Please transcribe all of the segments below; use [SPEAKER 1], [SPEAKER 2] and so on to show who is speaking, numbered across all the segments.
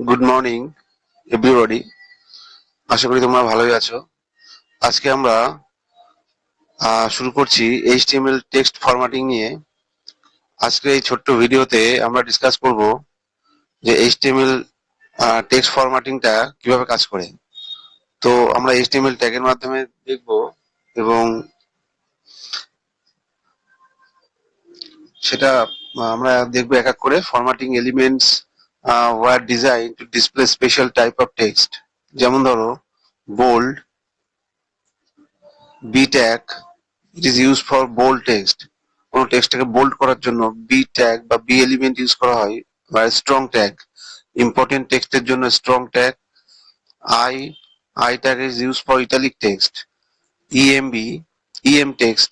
[SPEAKER 1] Good morning everybody. আশা করি তোমরা ভালোই আছো। আজকে আমরা শুরু করছি এইচটিএমএল টেক্সট ফরম্যাটিং নিয়ে। আজকে এই ছোট্ট ভিডিওতে আমরা ডিসকাস করব যে এইচটিএমএল টেক্সট ফরম্যাটিংটা কিভাবে কাজ করে। তো আমরা এইচটিএমএল ট্যাগের মাধ্যমে দেখব এবং সেটা আমরা দেখব এক এক করে। Formatting elements were design to display special type of text. যেমন ধরো bold, B tag, it is use for bold text. কোনো টেক্সটটাকে বোল্ড করার জন্য বি ট্যাগ বা বি এলিমেন্ট ইউজ করা হয়। বা স্ট্রং ট্যাগ, ইম্পর্টেন্ট টেক্সটের জন্য strong tag. I I tag is use for italic text. EMB, EM text,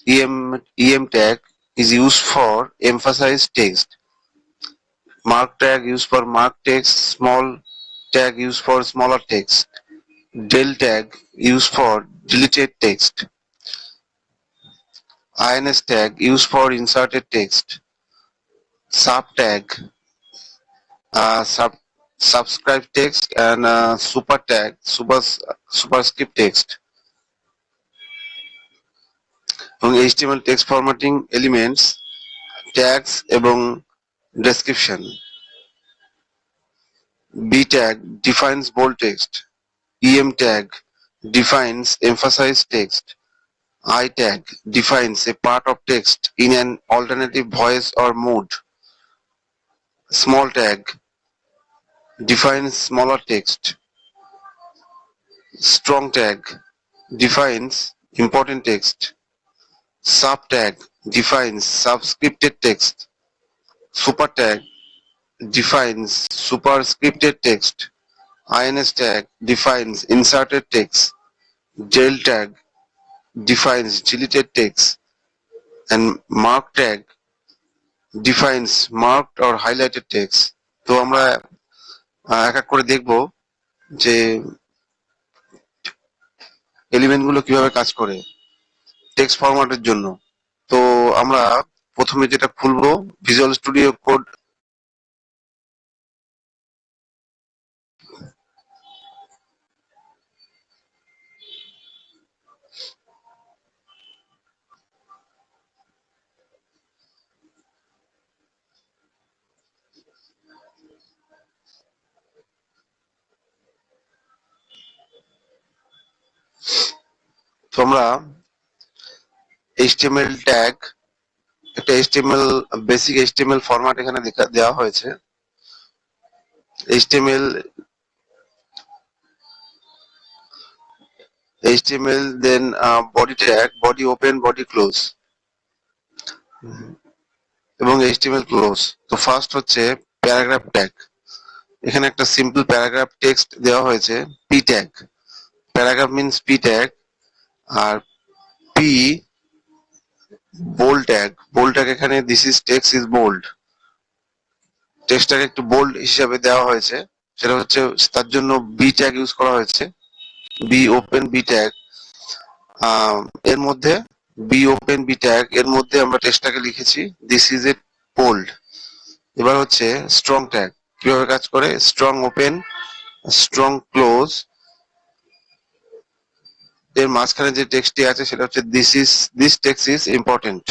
[SPEAKER 1] EM tag is used for emphasized text. Mark tag used for mark text. Small tag used for smaller text. Del tag used for deleted text. INS tag used for inserted text. Sub tag, subscribe text, and super tag, superscript text. এবং HTML text formatting elements, tags এবং description. B tag defines bold text. EM tag defines emphasized text. I tag defines a part of text in an alternative voice or mood. Small tag defines smaller text. Strong tag defines important text. Sub tag defines subscripted text. Super tag defines superscripted text. INS tag defines inserted text. Del tag defines deleted text. And mark tag defines marked or highlighted text. তো আমরা এক এক করে দেখব যে element গুলো কিভাবে কাজ করে টেক্সট ফরম্যাটের জন্য। তো আমরা প্রথমে যেটা খুলবো ভিজুয়াল স্টুডিও কোড। তো আমরা HTML ট্যাগ, একটা HTML বেসিক HTML ফরম্যাট এখানে দেওয়া হয়েছে। HTML then body tag, body open, body close এবং HTML ক্লোজ। তো ফার্স্ট হচ্ছে প্যারাগ্রাফ ট্যাগ। এখানে একটা সিম্পল প্যারাগ্রাফ টেক্সট দেওয়া হয়েছে P tag. Paragraph means P tag. আর P bold tag, bold tag এখানে this is text is bold. টেক্সটটাকে একটু বোল্ড হিসাবে দেওয়া হয়েছে, সেটা হচ্ছে তার জন্য বি ট্যাগ ইউজ করা হয়েছে। বি ওপেন বি ট্যাগ, এর মধ্যে বি ওপেন বি ট্যাগ এর মধ্যে আমরা টেক্সটটাকে লিখেছি দিস ইজ এ বোল্ড। এবার হচ্ছে স্ট্রং ট্যাগ কিভাবে কাজ করে। স্ট্রং ওপেন, স্ট্রং ক্লোজ, এর মাঝখানে যে টেক্সটটি আছে সেটা হচ্ছে দিস টেক্সট ইজ ইম্পর্টেন্ট।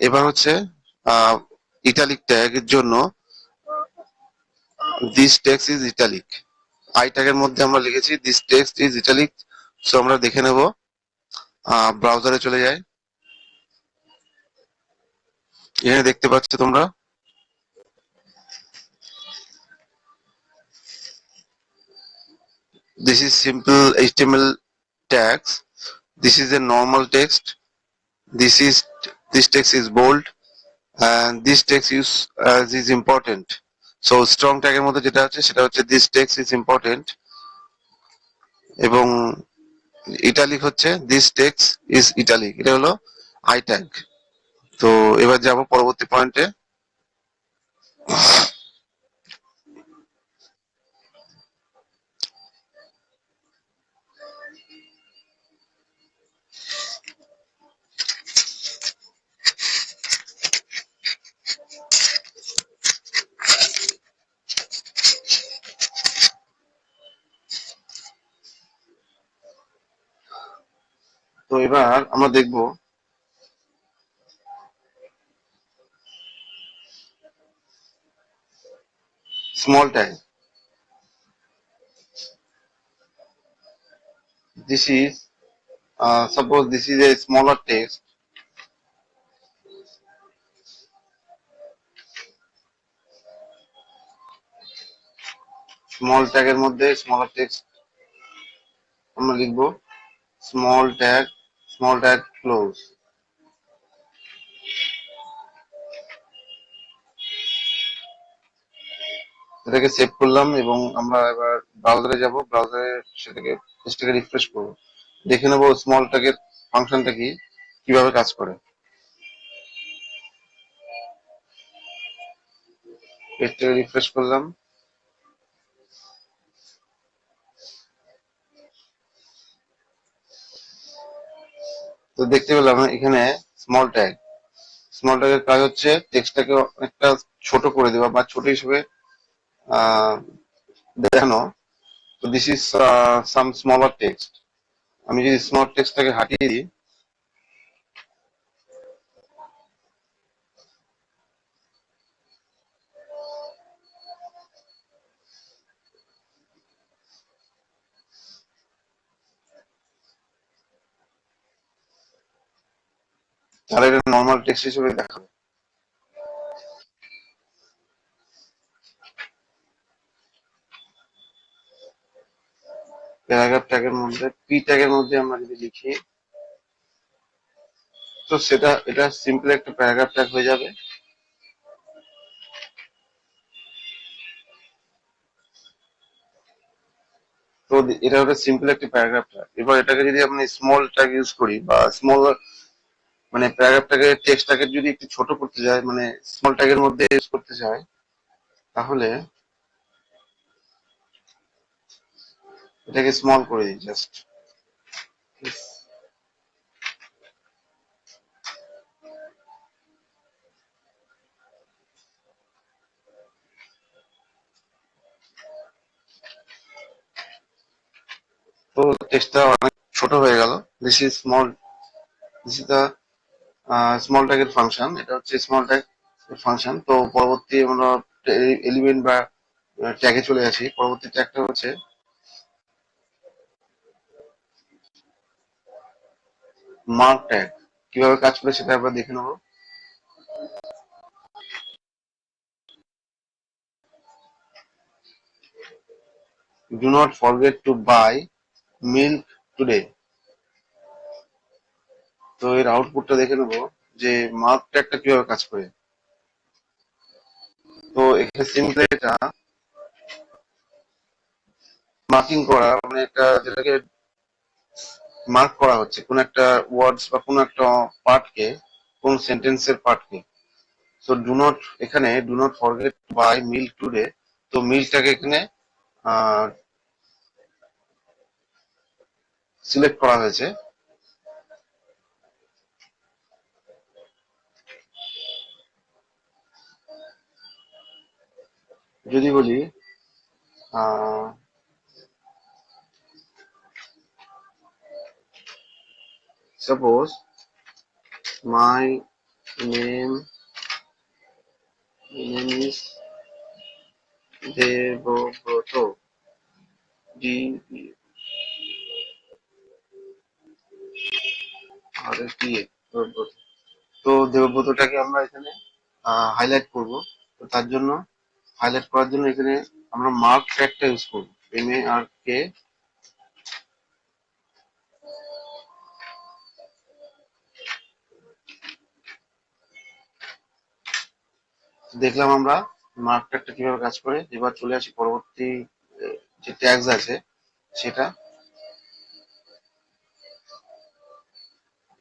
[SPEAKER 1] এবার হচ্ছে ইটালিক ট্যাগ এর জন্য this text is italic. I ট্যাগের মধ্যে আমরা লিখেছি this text is italic. So আমরা দেখে নেব, ব্রাউজারে চলে যাই। এখানে দেখতে পাচ্ছ তোমরা this is simple HTML tags. This is a normal text. This text is bold and this text is important. So strong tag এর মধ্যে যেটা আছে সেটা হচ্ছে this text is important এবং ইটালিক হচ্ছে this text is italic। এটা হলো I tag। তো এবার যাব পরবর্তী পয়েন্টে। তো এবার আমরা দেখব small tag. This is suppose this is a smaller text. Small ট্যাগের মধ্যে স্মলার টেক্সট আমরা লিখব স্মল ট্যাগ ক্লোজ। এটাকে সেভ করলাম এবং আমরা এবার ব্রাউজারে যাব, ব্রাউজারে সেটাকে পেজটাকে রিফ্রেশ করব, দেখে নেব স্মল ট্যাগের ফাংশনটা কি, কিভাবে কাজ করে। পেজটাকে রিফ্রেশ করলাম, তো দেখতে পেলাম এখানে স্মল ট্যাগ। স্মল ট্যাগের কাজ হচ্ছে টেক্সটটাকে অনেকটা ছোট করে দেওয়া বা ছোট হিসেবে দেখানো। তো this is some smaller text. আমি যদি স্মল টেক্সটটাকে হাটিয়ে দিই, তাহলে এটা নর্মাল টেক্সট হিসেবে দেখাবে। প্যারাগ্রাফ ট্যাগের মধ্যে পি ট্যাগের মধ্যে আমরা যদি লিখি, তো এটা সিম্পল একটা প্যারাগ্রাফ ট্যাগ হয়ে যাবে। তো এটা হলো সিম্পল একটা প্যারাগ্রাফ ট্যাগ। এবার এটাকে যদি আপনি স্মল ট্যাগ ইউজ করি বা স্মল মানে প্যারাগ্রাফটাকে টেক্সটটাকে যদি একটু ছোট করতে চাই, মানে স্মল ট্যাগের মধ্যে ইউজ করতে চাই, তাহলে এটাকে স্মল করে দিই জাস্ট। তো টেক্সটটা অনেক ছোট হয়ে গেল। This is small, this is the small ট্যাগের ফাংশন। এটা হচ্ছে স্মল ট্যাগ ফাংশন। তো পরবর্তী আমরা এলিমেন্ট বা ট্যাগে চলে আসি। পরবর্তী ট্যাগটা হচ্ছে মার্ক ট্যাগ। কিভাবে কাজ করে সেটা আমরা দেখে নেব। Do not forget to buy milk today. তো এর আউটপুটটা দেখে নেব যে মার্ক ট্যাগটা কিভাবে কাজ করে। তো এখানে সিম্পলি এটা মার্কিং করা, মানে একটা যেটাকে মার্ক করা হচ্ছে কোন একটা ওয়ার্ডস বা কোন একটা পার্টকে, কোন সেন্টেন্সের পার্টকে। সো ডু নট, এখানে do not forget buy milk today. তো মিল্কটাকে এখানে সিলেক্ট করা হয়েছে। যদি বলি suppose my name is Debabrata, D R T A, Debabrata. তো দেবব্রতটাকে আমরা এখানে হাইলাইট করব। তো তার জন্য হাইলাইট করার জন্য এখানে আমরা মার্ক ট্যাগটা ইউজ করব, MARK। দেখলাম আমরা মার্ক ট্যাগটা কিভাবে কাজ করে। এবার চলে আসি পরবর্তী যে ট্যাগস আছে সেটা।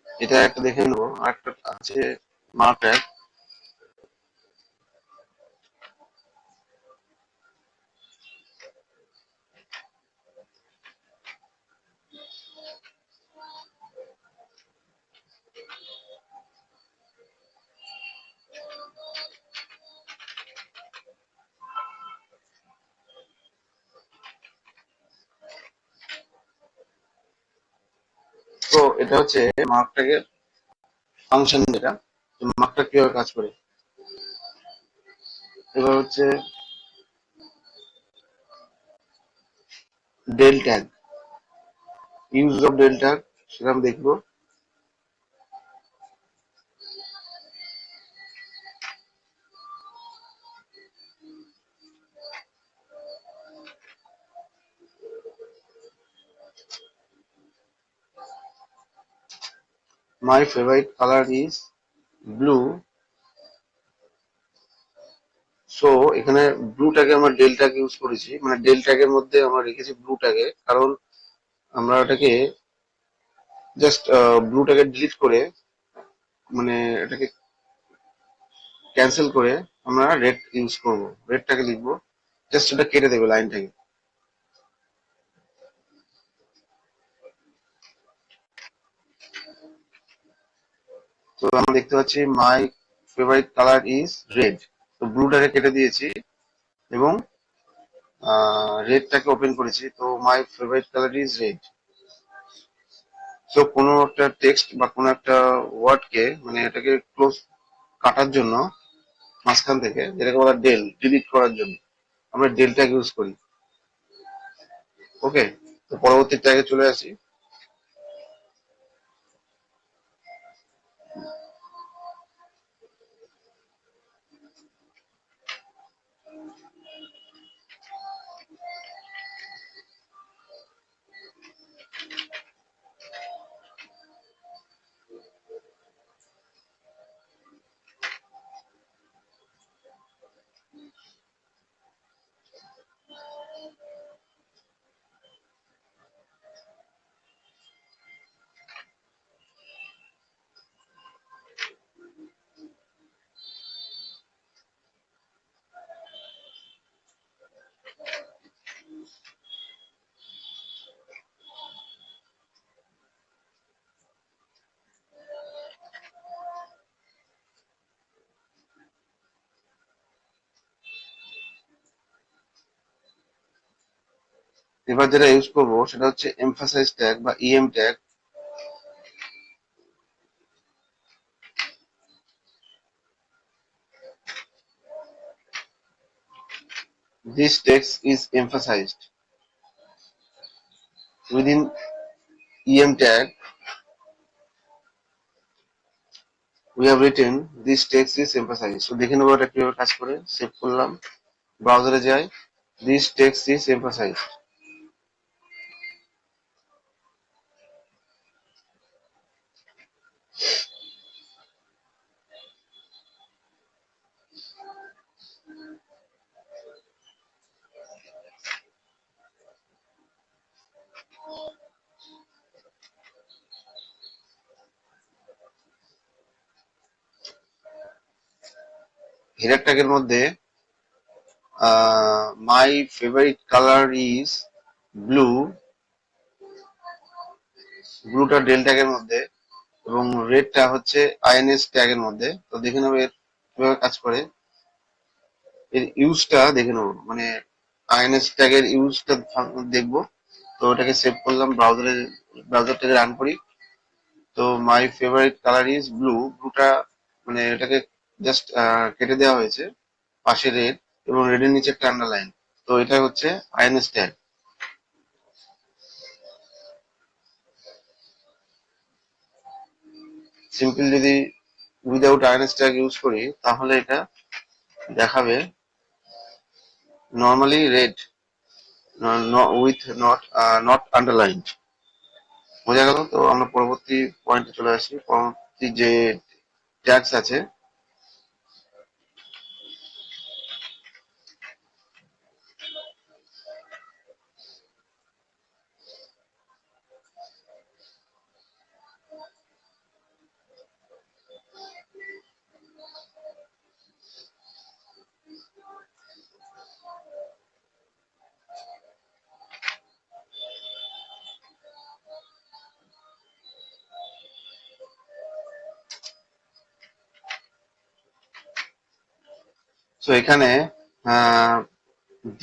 [SPEAKER 1] এটা একটা দেখে নেবো, আরেকটা আছে মার্ক ট্যাগ। তো এটা হচ্ছে মার্কটাকে ফাংশন, যেটা মার্কটা কিভাবে কাজ করে। এবার হচ্ছে del tag, use of del tag, সেটা আমি দেখবো। My favourite colour is blue. So এখানে ব্লু ট্যাগে আমরা ডেল ট্যাগ ইউজ করেছি, মানে ডেল ট্যাগের মধ্যে আমরা রেখেছি ব্লু ট্যাগে, কারণ আমরা এটাকে জাস্ট ব্লু ট্যাগে ডিলিট করে, মানে এটাকে ক্যান্সেল করে আমরা রেড ইউজ করব, রেডটাকে লিখবো, জাস্ট এটা কেটে দেবে লাইনটাকে। তো আমরা দেখতে পাচ্ছি মাই ফেভারিট কালার ইজ রেড। তো ব্লুটাকে কেটে দিয়েছি এবং রেডটাকে ওপেন করেছি। তো my favourite colour is red. তো কোনো একটা টেক্সট বা কোনো একটা ওয়ার্ডকে, মানে এটাকে ক্লোজ কাটার জন্য মাঝখান থেকে, যেটাকে বলা ডেল, ডিলিট করার জন্য আমরা ডেলটাকে ইউজ করি। ওকে, তো পরবর্তী ট্যাগে চলে আসি। এবার যেটা ইউজ করব সেটা হচ্ছে এমফাসাইজ ট্যাগ বা EM tag. This text is emphasized. Within em tag, we have written this text is emphasized. So দেখে নেবো এটা কিভাবে কাজ করে। সেভ করলাম, ব্রাউজারে যাই, this text is emphasized. Header ট্যাগের মধ্যে my favourite colour is blue, ব্লুটা ডেল ট্যাগের মধ্যে, এবং রেডটা হচ্ছে আইএনএস ট্যাগের মধ্যে। তো দেখে নেবো এর কিভাবে কাজ করে, এর ইউজটা দেখে নেবো, মানে আইএনএস ট্যাগের ইউজটা দেখবো। তো ওটাকে সেভ করলাম, ব্রাউজারটাকে রান করি। তো my favourite colour is blue, ব্লুটা মানে এটাকে জাস্ট কেটে দেওয়া হয়েছে, পাশে রেড এবং রেডের নিচে একটা আন্ডারলাইন। তো এটা হচ্ছে আইএনএস ট্যাগ। সিম্পল যদি উইদাউট আইএনএস ট্যাগ ইউজ করি তাহলে এটা দেখাবে normally red with not underlined. বোঝা গেল? তো আমরা পরবর্তী পয়েন্টে চলে আসি। পরবর্তী যে ট্যাগস আছে, তো এখানে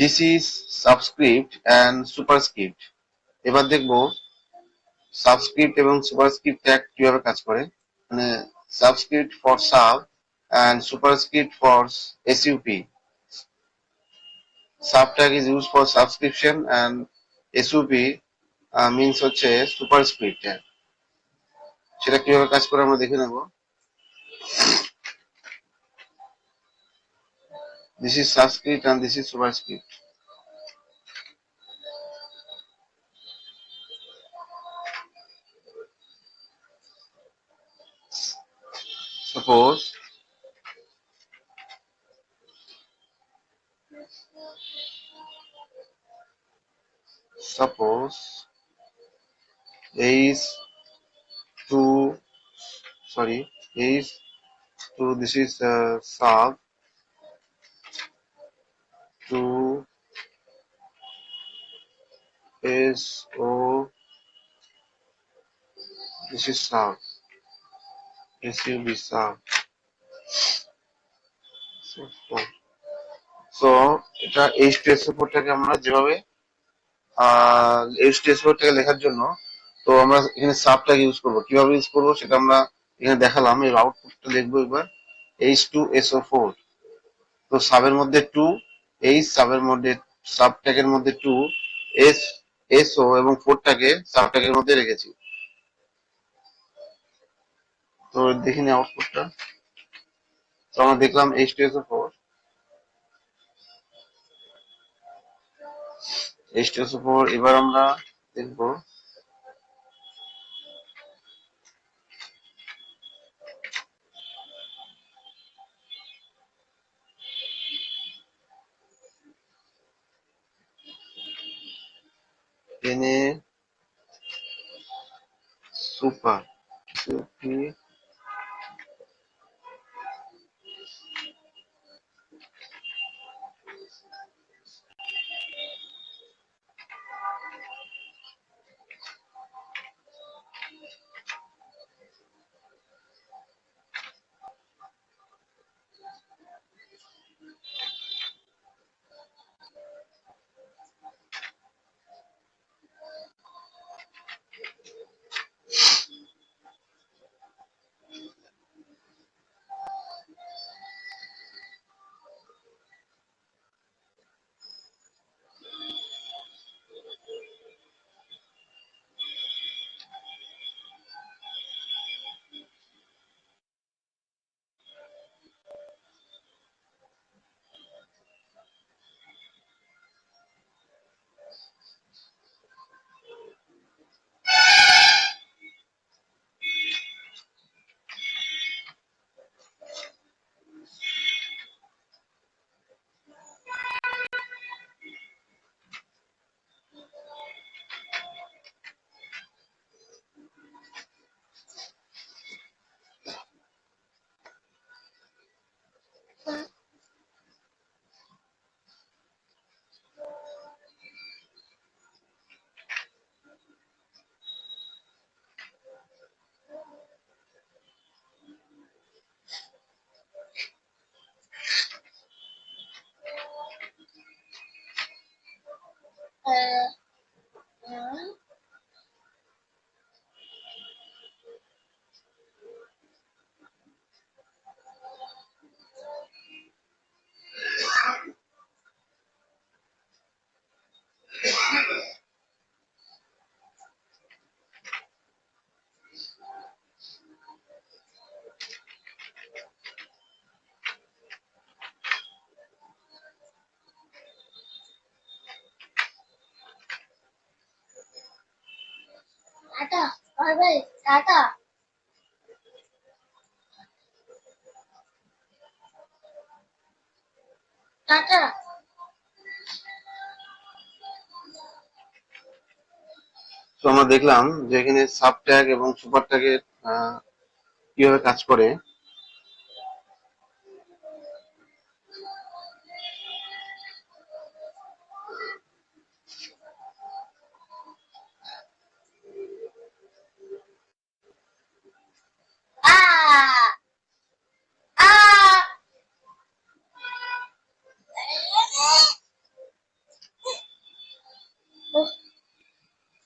[SPEAKER 1] this is subscript and superscript. এবার দেখবো সাবস্ক্রিপ্ট এবং সুপারস্ক্রিপ্ট ট্যাগ কিভাবে কাজ করে, মানে subscript for sub and superscript for SUP. Sub tag is used for subscription and SUP means হচ্ছে superscript tag. সেটা কিভাবে কাজ করে আমরা দেখে নেব। This is subscript and this is superscript. Suppose A is to, sorry, A is to, this is sub to SO, this is sub, SUB sub. So এটা H2SO4 টাকে আমরা যেভাবে H2SO4 টাকে লেখার জন্য, তো আমরা এখানে সাব ট্যাগ ইউজ করব, কিভাবে ইউজ করব সেটা আমরা এখানে দেখালাম। এর আউটপুটটা লিখবো এবার H2SO4। তো সাবের মধ্যে 2 H, সাবের মধ্যে সাব ট্যাগের মধ্যে 2 S, SO এবং 4 টাকে সাব ট্যাগের মধ্যে রেখেছি। তো দেখিনি আউটপুটটা। তো আমরা দেখলাম H2SO4, H2SO4। এবার আমরা দেখবো Na super soupy
[SPEAKER 2] tata, bye bye, tata, tata.
[SPEAKER 1] তো আমরা দেখলাম যে এখানে সাব ট্যাগ এবং সুপার ট্যাগের কিভাবে কাজ করে।
[SPEAKER 2] আ আ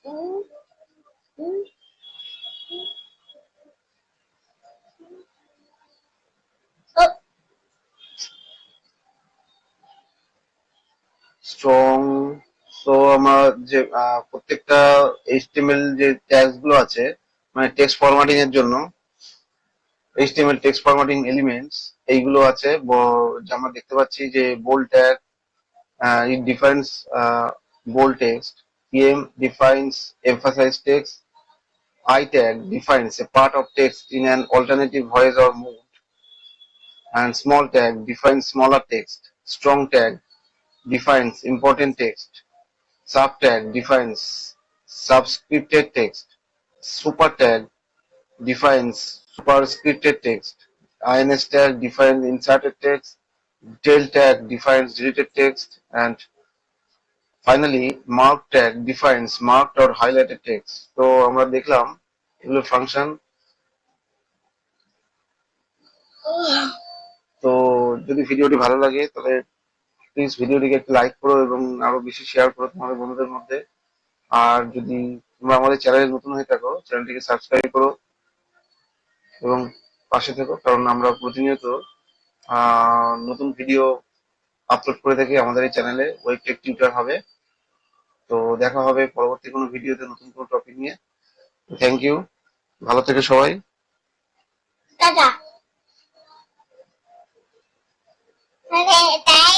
[SPEAKER 2] উম, উম,
[SPEAKER 1] স্ট্রং। সো আমার যে প্রত্যেকটা এইচটিএমএল যে ট্যাগস গুলো আছে, মানে টেক্সট ফরম্যাটিং এর জন্য এইচটিএমএল টেক্সট ফরম্যাটিং এলিমেন্টস এইগুলো আছে। যে আমরা দেখতে পাচ্ছি যে bold tag, it defines bold text. em defines emphasized text. I tag defines a part of text in an alternative voice or mood, and small tag defines smaller text. Strong tag defines important text. Sub tag defines subscripted text. Super tag defines superscripted text. INS tag defines inserted text. Del tag defines deleted text, and finally mark tag defines marked or highlighted text. তো আমরা দেখলাম এগুলো function. তো যদি ভিডিওটি ভালো লাগে তাহলে প্লিজ ভিডিওটিকে একটু লাইক করো এবং আরো বেশি শেয়ার করো তোমাদের বন্ধুদের মধ্যে। আর যদি তোমরা আমাদের চ্যানেলে নতুন হয়ে থাকো, চ্যানেলটিকে সাবস্ক্রাইব করো এবং পাশে থেকো, কারণ আমরা প্রতিনিয়ত নতুন ভিডিও আপলোড করে থাকি আমাদের এই চ্যানেলে। ওয়েব টেক টিউটর হবে। তো দেখা হবে পরবর্তী কোনো ভিডিওতে নতুন কোনো টপিক নিয়ে। থ্যাংক ইউ, ভালো থেকে সবাই।
[SPEAKER 2] টাটা। আরে তাই